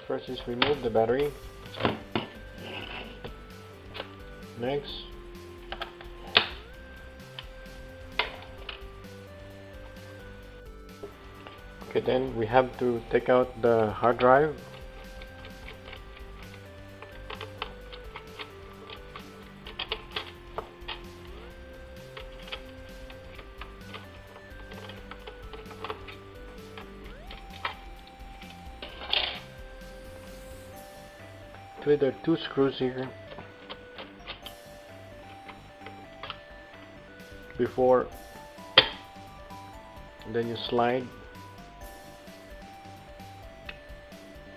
First is remove the battery. Next, okay, then we have to take out the hard drive. There are two screws here before, and then you slide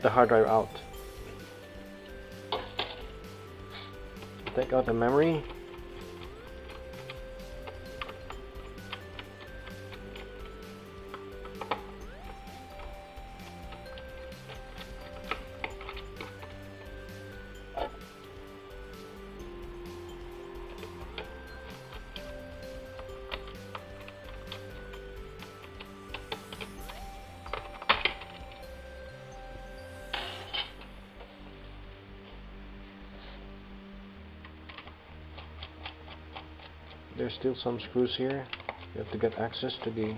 the hard drive out. Take out the memory. There's still some screws here. You have to get access to the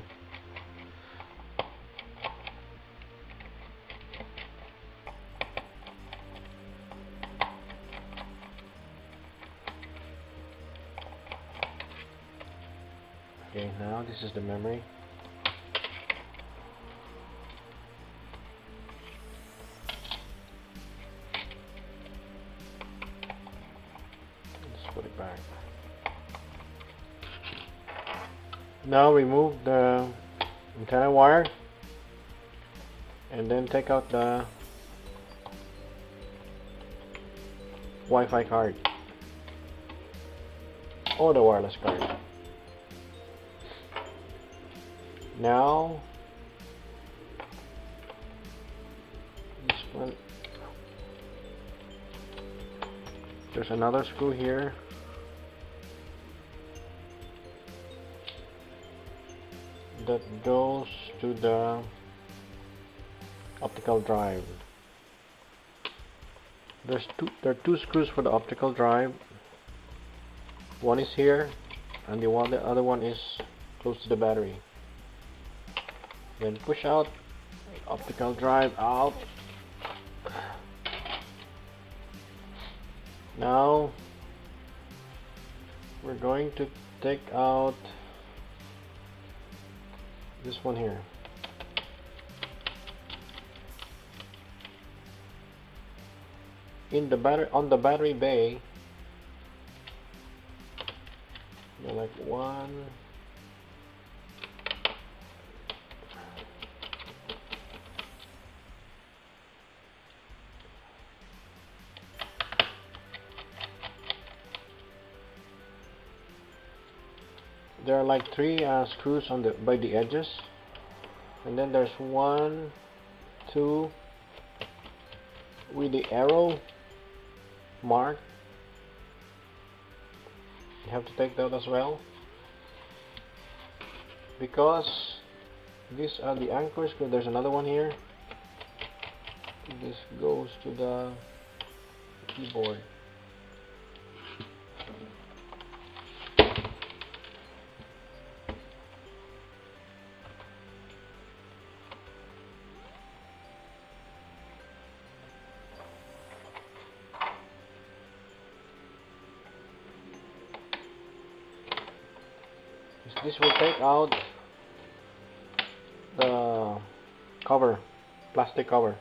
okay, now this is the memory. Let's put it back. Now remove the antenna wire and then take out the Wi-Fi card or the wireless card. Now this one, there's another screw here. That goes to the optical drive. There are two screws for the optical drive. One is here, and the other one is close to the battery. Then push out the optical drive out. Now we're going to take out this one here. In the on the battery bay, like one, there are like three screws on by the edges, and then there's 1, 2 with the arrow mark. You have to take that as well, because these are the anchors. But there's another one here. This goes to the keyboard. This will take out the cover, plastic cover.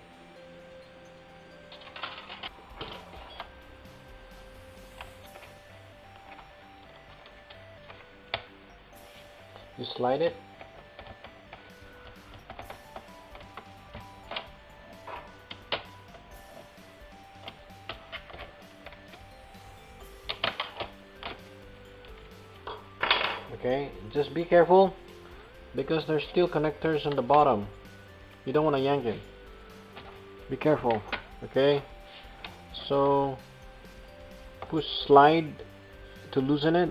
You slide it. Okay, just be careful because there's still connectors on the bottom. You don't want to yank it. Be careful. Okay, so push slide to loosen it.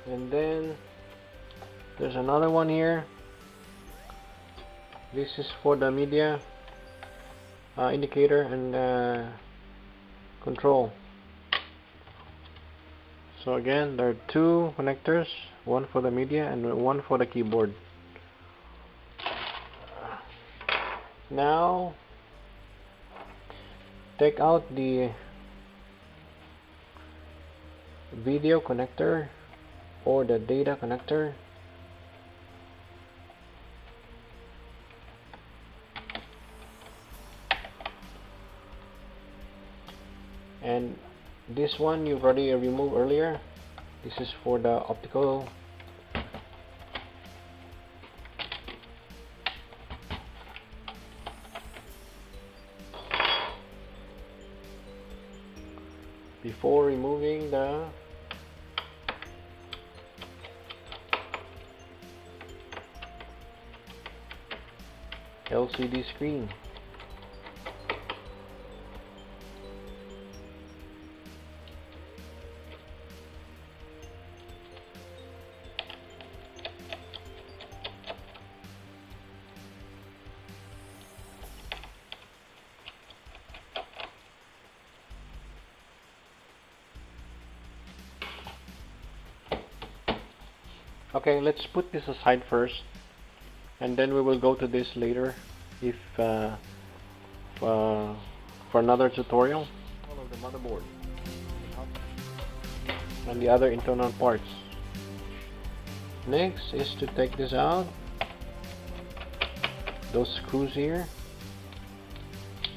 And then there's another one here. This is for the media indicator and control. So again, there are two connectors, one for the media and one for the keyboard. Now take out the video connector or the data connector. And this one you've already removed earlier. This is for the optical. Before removing the LCD screen. Okay, let's put this aside first, and then we will go to this later if for another tutorial. Follow the motherboard and the other internal parts. Next is to take this out, those screws here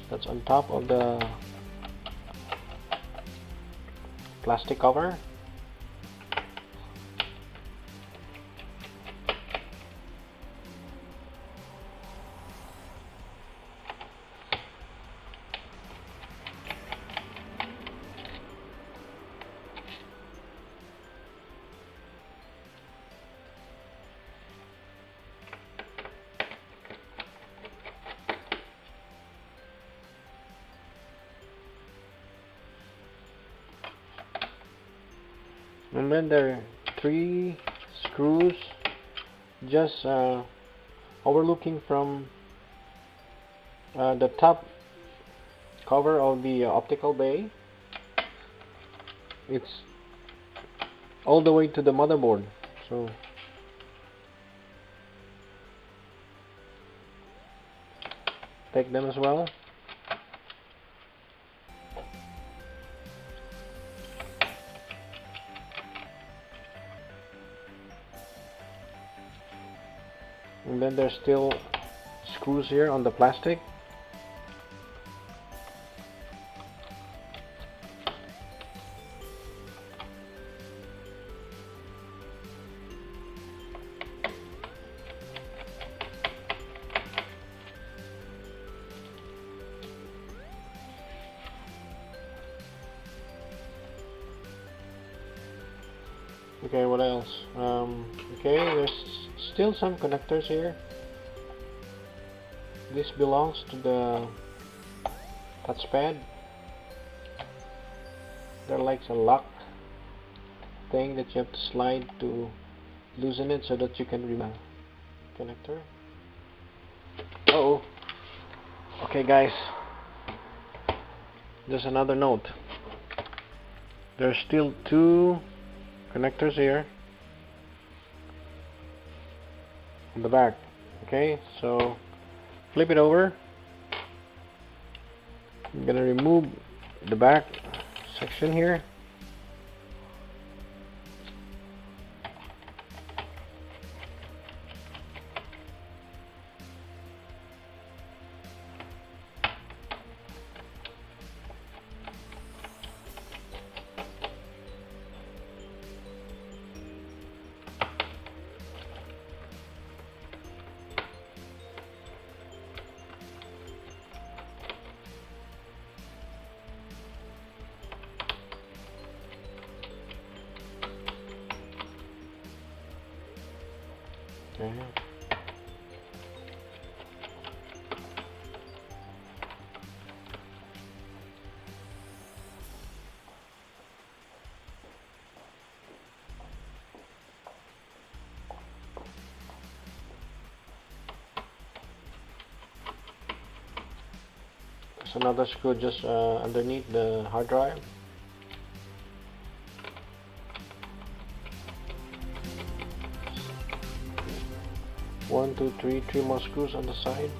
that's on top of the plastic cover. And then there are three screws just overlooking from the top cover of the optical bay. It's all the way to the motherboard, so take them as well. And then there's still screws here on the plastic. Okay, what else? Okay, there's still some connectors here. This belongs to the touchpad. They're like a lock thing that you have to slide to loosen it so that you can remove the connector. Uh-oh. Okay guys, there's another note. There's still two connectors here on the back. Okay, so flip it over. I'm gonna remove the back section here. Okay. There's another screw just underneath the hard drive. One, two, three more screws on the side.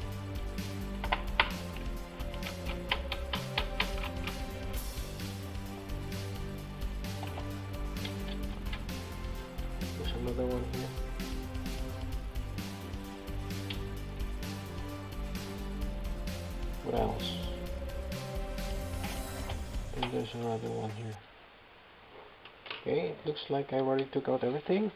There's another one here. What else? And there's another one here. Okay, it looks like I already took out everything.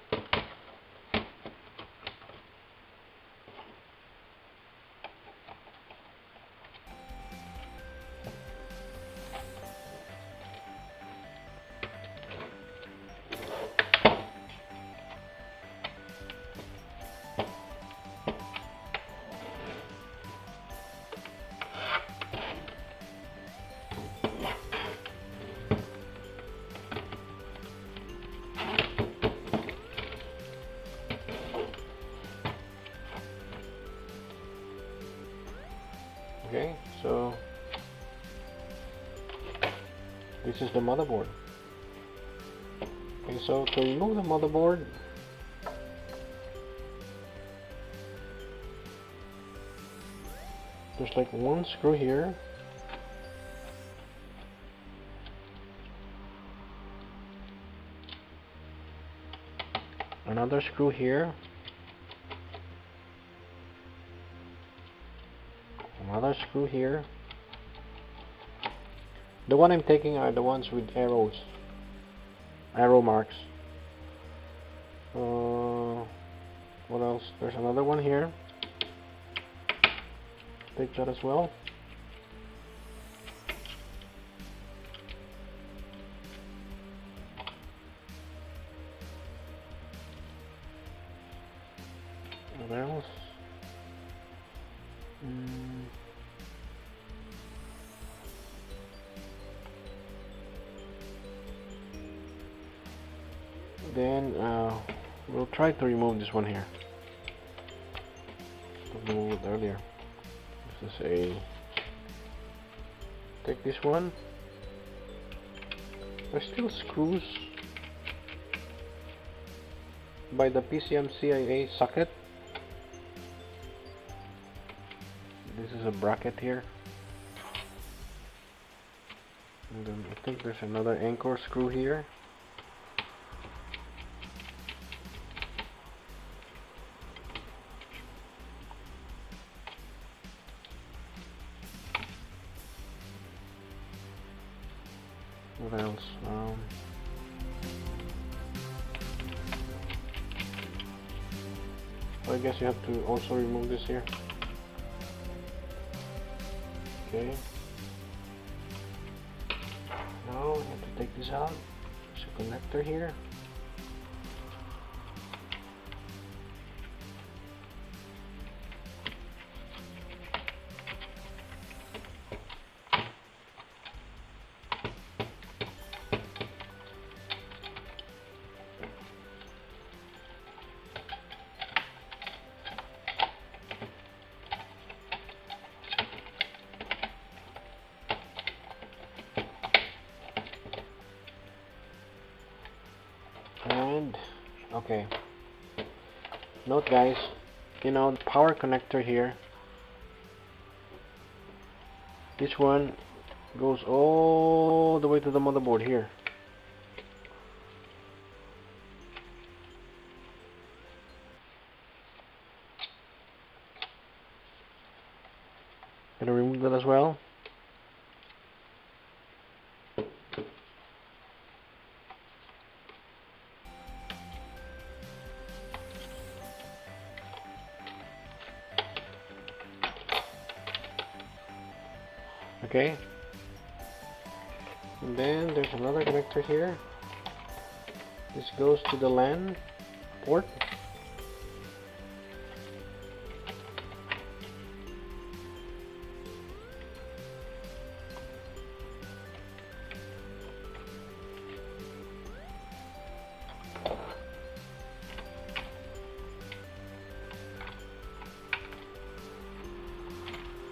Okay, so this is the motherboard. Okay, so to remove the motherboard, there's like one screw here, another screw here, another screw here. The one I'm taking are the ones with arrow marks. What else? There's another one here. Take that as well. What else? Then we'll try to remove this one here. Remove it earlier. This is a. Take this one. There's still screws by the PCMCIA socket. This is a bracket here. And then I think there's another anchor screw here. What else? So I guess you have to also remove this here. Okay. Now you have to take this out. There's a connector here. And okay, note guys, you know, the power connector here, this one goes all the way to the motherboard here. Gonna remove that as well. Okay, and then there's another connector here. This goes to the LAN port.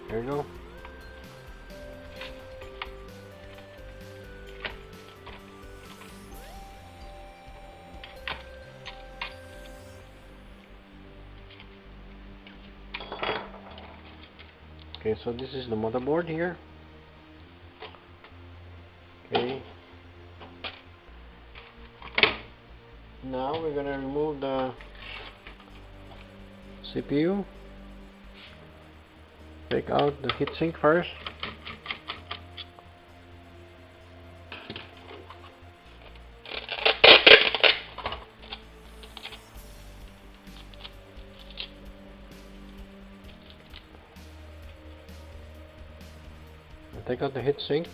There you go. Okay, so this is the motherboard here. Okay. Now we're gonna remove the CPU. Take out the heatsink first. Take out the heatsink.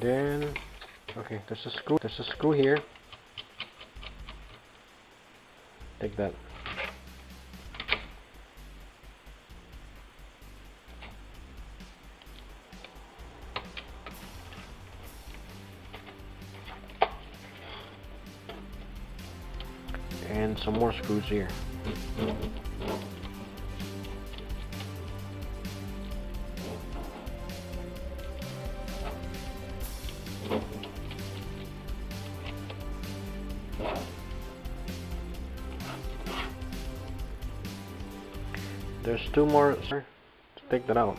Then, okay, there's a screw here. Take that. And some more screws here. There's two more to take that out.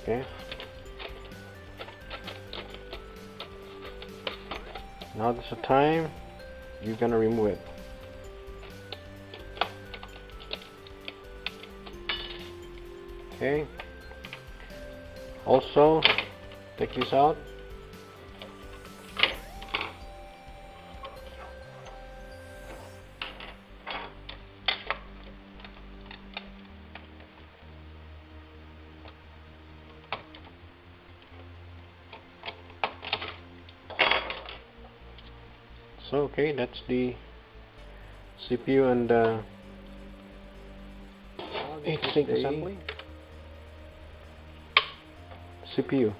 Okay. Now this is the time you're gonna remove it. Okay. Also, take this out. So okay, that's the CPU and heatsink assembly. CPU.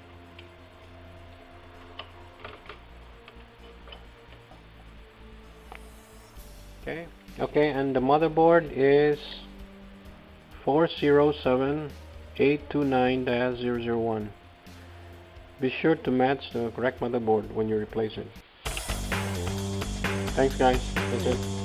Okay, and the motherboard is 407829-001. Be sure to match the correct motherboard when you replace it. Thanks guys, that's it.